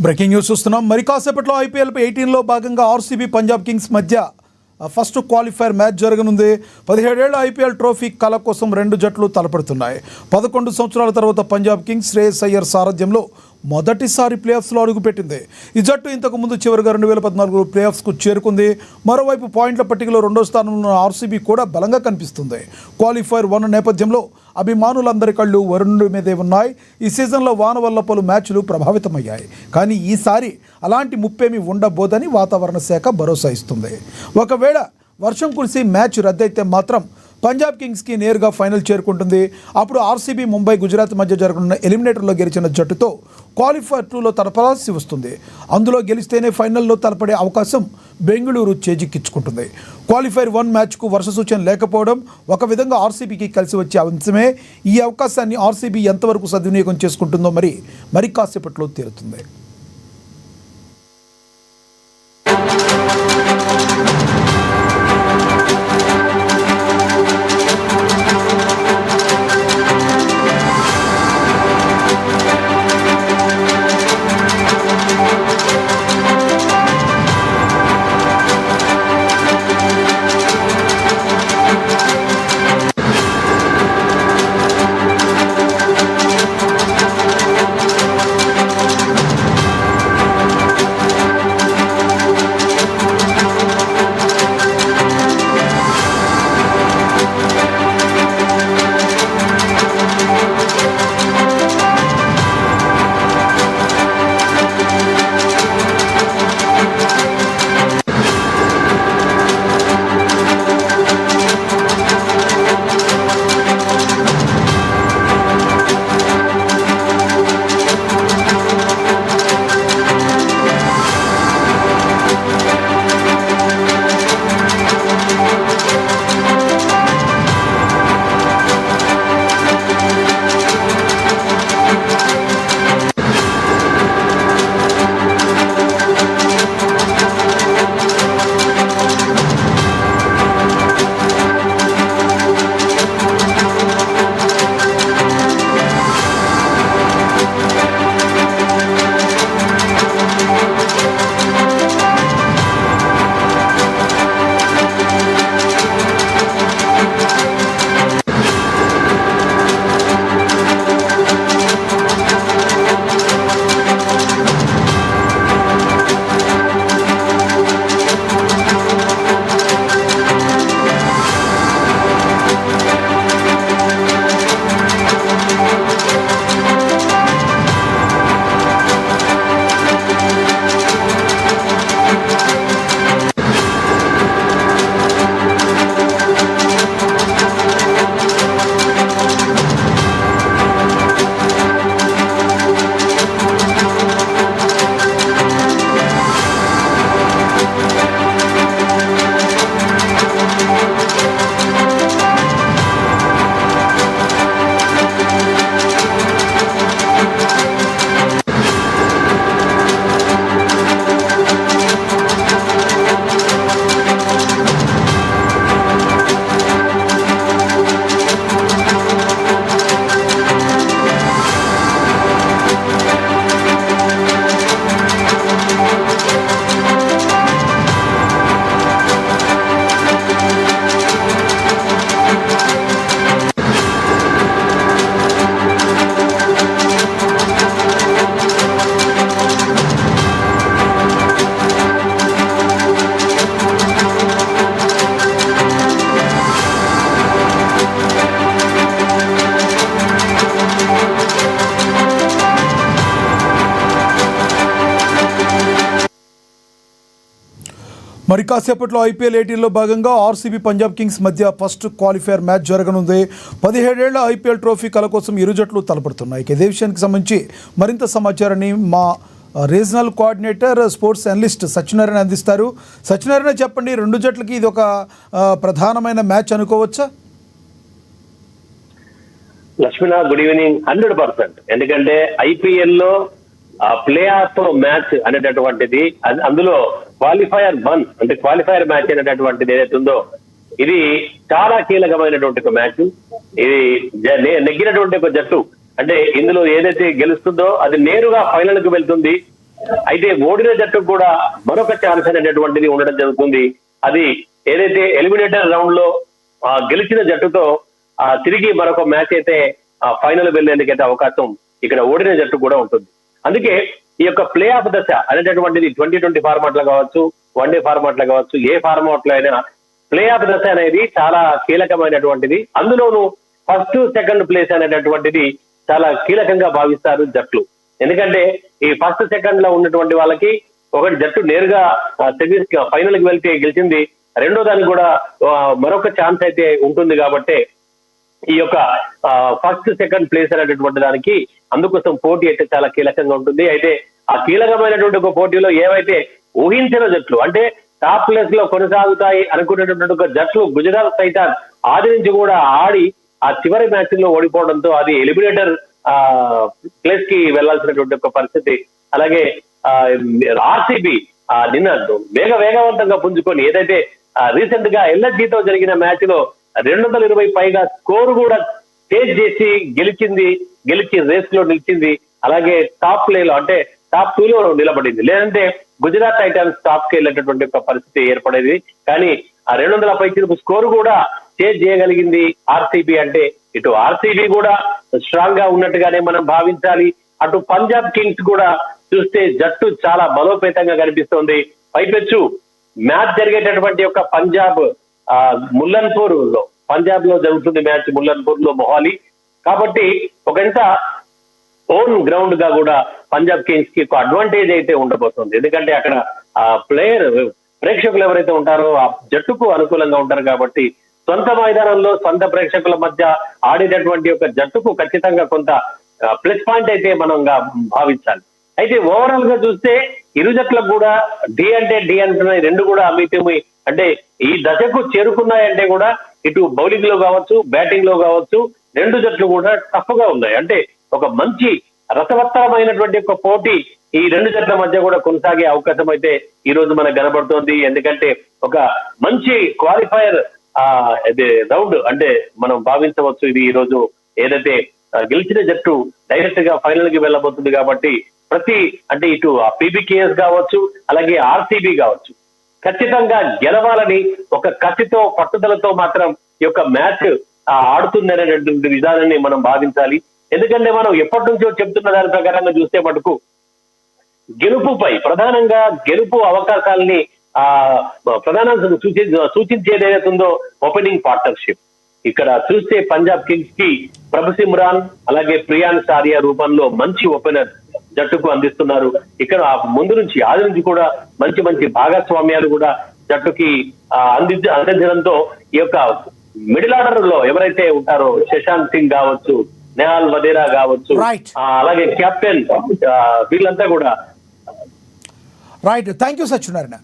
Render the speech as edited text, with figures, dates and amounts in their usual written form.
Breaking news చూస్తున్నాం. మరి కాసేపట్లో IPL 18లో భాగంగా ఆర్సీబీ పంజాబ్ కింగ్స్ మధ్య ఫస్ట్ క్వాలిఫైర్ మ్యాచ్ జరగనుంది. 17 ఏళ్ల IPL ట్రోఫీ కల కోసం రెండు జట్లు తలపడుతున్నాయి. 11 సంవత్సరాల తర్వాత పంజాబ్ కింగ్స్ శ్రేయస్ అయ్యర్ సారథ్యంలో మొదటిసారి ప్లేఆఫ్స్లో అడుగుపెట్టింది. ఈ జట్టు ఇంతకుముందు చివరిగా 2014 ప్లేఆఫ్స్కు చేరుకుంది. మరోవైపు పాయింట్ల పట్టికలో రెండో స్థానంలో ఉన్న ఆర్సీబీ కూడా బలంగా కనిపిస్తుంది. క్వాలిఫైర్ 1 నేపథ్యంలో అభిమానులందరి కళ్ళు వరుణుడి మీదే ఉన్నాయి. ఈ సీజన్లో వాన వల్ల పలు మ్యాచ్లు ప్రభావితమయ్యాయి. కానీ ఈసారి అలాంటి ముప్పేమీ ఉండబోదని వాతావరణ శాఖ భరోసా ఇస్తుంది. ఒకవేళ వర్షం కురిసి మ్యాచ్ రద్దయితే మాత్రం పంజాబ్ కింగ్స్కి నేరుగా ఫైనల్ చేరుకుంటుంది. అప్పుడు ఆర్సీబీ ముంబై గుజరాత్ మధ్య జరగనున్న ఎలిమినేటర్లో గెలిచిన జట్టుతో క్వాలిఫైర్ 2లో తలపడాల్సి వస్తుంది. అందులో గెలిస్తేనే ఫైనల్లో తలపడే అవకాశం బెంగళూరు చేజిక్కించుకుంటుంది. క్వాలిఫైర్ 1 మ్యాచ్కు వర్ష సూచన లేకపోవడం ఒక విధంగా ఆర్సీబీకి కలిసి వచ్చే అంశమే. ఈ అవకాశాన్ని ఆర్సీబీ ఎంతవరకు సద్వినియోగం చేసుకుంటుందో మరి కాసేపట్లో తేలుతుంది. మరి కాసేపట్లో IPL 18లో భాగంగా ఆర్సీబీ పంజాబ్ కింగ్స్ మధ్య ఫస్ట్ క్వాలిఫైర్ మ్యాచ్ జరగనుంది. 17 ఏళ్ల IPL ట్రోఫీ కల కోసం ఇరు జట్లు తలపడుతున్నాయి. ఇదే విషయానికి సంబంధించి మరింత సమాచారాన్ని మా regional coordinator sports analyst Satyanarayana అందిస్తారు. సత్యనారాయణ, చెప్పండి, రెండు జట్లకి ఇది ఒక ప్రధానమైన మ్యాచ్ అనుకోవచ్చా? లక్ష్మణ, గుడ్ ఈవినింగ్. 100%. ఎందుకంటే IPL లో ప్లే ఆఫ్ మ్యాచ్ అనేటటువంటిది, అందులో క్వాలిఫైయర్ 1 అంటే క్వాలిఫైయర్ మ్యాచ్ అనేటటువంటిది ఏదైతే ఉందో ఇది చాలా కీలకమైనటువంటి ఒక మ్యాచ్. ఇది నెగ్గినటువంటి ఒక జట్టు అంటే ఇందులో ఏదైతే గెలుస్తుందో అది నేరుగా ఫైనల్ కు వెళ్తుంది. అయితే ఓడిన జట్టుకు కూడా మరొక ఛాన్స్ అనేటటువంటిది ఉండడం జరుగుతుంది. అది ఏదైతే ఎలిమినేటర్ రౌండ్ లో గెలిచిన జట్టుతో తిరిగి మరొక మ్యాచ్ అయితే ఫైనల్ వెళ్లేందుకైతే అవకాశం ఇక్కడ ఓడిన జట్టు కూడా ఉంటుంది. అందుకే ఈ యొక్క ప్లే ఆఫ్ దశ అనేటటువంటిది 2020 ఫార్మాట్ లో కావచ్చు, వన్డే ఫార్మాట్ లో కావచ్చు, ఏ ఫార్మాట్ లో అయినా ప్లే ఆఫ్ దశ అనేది చాలా కీలకమైనటువంటిది. అందులోనూ ఫస్ట్ సెకండ్ ప్లేస్ అనేటటువంటిది చాలా కీలకంగా భావిస్తారు జట్లు. ఎందుకంటే ఈ ఫస్ట్ సెకండ్ లో ఉన్నటువంటి వాళ్ళకి ఒకటి జట్టు నేరుగా సెమీస్ ఫైనల్ కి వెళ్తే గెలిచింది, రెండో దానికి కూడా మరొక ఛాన్స్ అయితే ఉంటుంది. కాబట్టి ఈ యొక్క ఫస్ట్ సెకండ్ ప్లేస్ అనేటటువంటి దానికి అందుకోసం పోటీ అయితే చాలా కీలకంగా ఉంటుంది. అయితే ఆ కీలకమైనటువంటి ఒక పోటీలో ఏవైతే ఊహించిన జట్లు అంటే టాప్ ప్లేస్ లో కొనసాగుతాయి అనుకునేటటువంటి ఒక జట్లు గుజరాత్ టైటాన్స్ ఆది నుంచి కూడా ఆడి ఆ చివరి మ్యాచ్ లో ఓడిపోవడంతో అది ఎలిమినేటర్ ప్లేస్ కి వెళ్లాల్సినటువంటి ఒక పరిస్థితి. అలాగే ఆర్సీబీ నిన్న వేగవంతంగా పుంజుకొని ఏదైతే రీసెంట్ గా ఎల్ఎస్జీతో జరిగిన మ్యాచ్ లో 220 పైగా స్కోర్ కూడా చేజ్ చేసి గెలిచి రేస్ లో నిలిచింది. అలాగే టాప్ ప్లే లో అంటే టాప్ 2 లో నిలబడింది. లేదంటే గుజరాత్ టైటాన్స్ టాప్ కి వెళ్ళేటటువంటి ఒక పరిస్థితి ఏర్పడేది. కానీ ఆ 200 పై చిరుపు స్కోర్ కూడా చేజ్ చేయగలిగింది ఆర్సీబీ. అంటే ఇటు ఆర్సీబీ కూడా స్ట్రాంగ్ గా ఉన్నట్టుగానే మనం భావించాలి. అటు పంజాబ్ కింగ్స్ కూడా చూస్తే జట్టు చాలా బలోపేతంగా కనిపిస్తోంది. పైపెచ్చు మ్యాచ్ జరిగేటటువంటి యొక్క పంజాబ్ ముల్లన్పూర్ లో పంజాబ్ లో జరుగుతుంది మ్యాచ్, ముల్లన్పూర్ లో మొహాలి. కాబట్టి ఒకంత ఓన్ గ్రౌండ్ గా కూడా పంజాబ్ కింగ్స్ కి ఒక అడ్వాంటేజ్ అయితే ఉండబోతుంది. ఎందుకంటే అక్కడ ప్రేక్షకులు ఎవరైతే ఉంటారో ఆ జట్టుకు అనుకూలంగా ఉంటారు. కాబట్టి సొంత మైదానంలో సొంత ప్రేక్షకుల మధ్య ఆడేటటువంటి ఒక జట్టుకు ఖచ్చితంగా కొంత ప్లస్ పాయింట్ అయితే మనం భావించాలి. అయితే ఓవరాల్ గా చూస్తే ఇరు జట్లకు కూడా డి అంటున్నాయి, రెండు కూడా అమితమి. అంటే ఈ దశకు చేరుకున్నాయంటే కూడా ఇటు బౌలింగ్ లో కావచ్చు, బ్యాటింగ్ లో కావచ్చు, రెండు జట్లు కూడా టఫ్ గా ఉన్నాయి. అంటే ఒక మంచి రసవత్తరమైనటువంటి ఒక పోటీ ఈ రెండు జట్ల మధ్య కూడా కొనసాగే అవకాశం అయితే ఈ రోజు మనకు కనబడుతోంది. ఎందుకంటే ఒక మంచి క్వాలిఫైయర్ రౌండ్ అంటే మనం భావించవచ్చు. ఇది ఈ రోజు ఏదైతే గెలిచిన జట్టు డైరెక్ట్ గా ఫైనల్ కి వెళ్ళబోతుంది. కాబట్టి అంటే ఇటు పీబీకేఎస్ కావచ్చు, అలాగే ఆర్సీబీ కావచ్చు, ఖచ్చితంగా గెలవాలని ఒక కసితో పట్టుదలతో మాత్రం ఈ యొక్క మ్యాచ్ ఆడుతుందనేటువంటి విధానాన్ని మనం భావించాలి. ఎందుకంటే మనం ఎప్పటి నుంచో చెప్తున్న దాని ప్రకారంగా చూస్తే మటుకు ప్రధానంగా గెలుపు అవకాశాలని ప్రధానంగా సూచించేది ఏదైతే ఉందో ఓపెనింగ్ పార్ట్నర్షిప్. ఇక్కడ చూస్తే పంజాబ్ కింగ్స్ కి ప్రభు సిమ్రాన్ అలాగే ప్రియాన్ సారియా రూపంలో మంచి ఓపెనర్ జట్టుకు అందిస్తున్నారు. ఇక్కడ ముందు నుంచి ఆది నుంచి కూడా మంచి భాగస్వామ్యాలు కూడా జట్టుకి అందించడంతో ఈ యొక్క మిడిల్ ఆర్డర్ లో ఎవరైతే ఉంటారో శశాంక్ సింగ్ కావచ్చు, నెహాల్ వదేరా కావచ్చు, అలాగే కెప్టెన్ వీళ్ళంతా కూడా రైట్. Thank you Satyanarayana.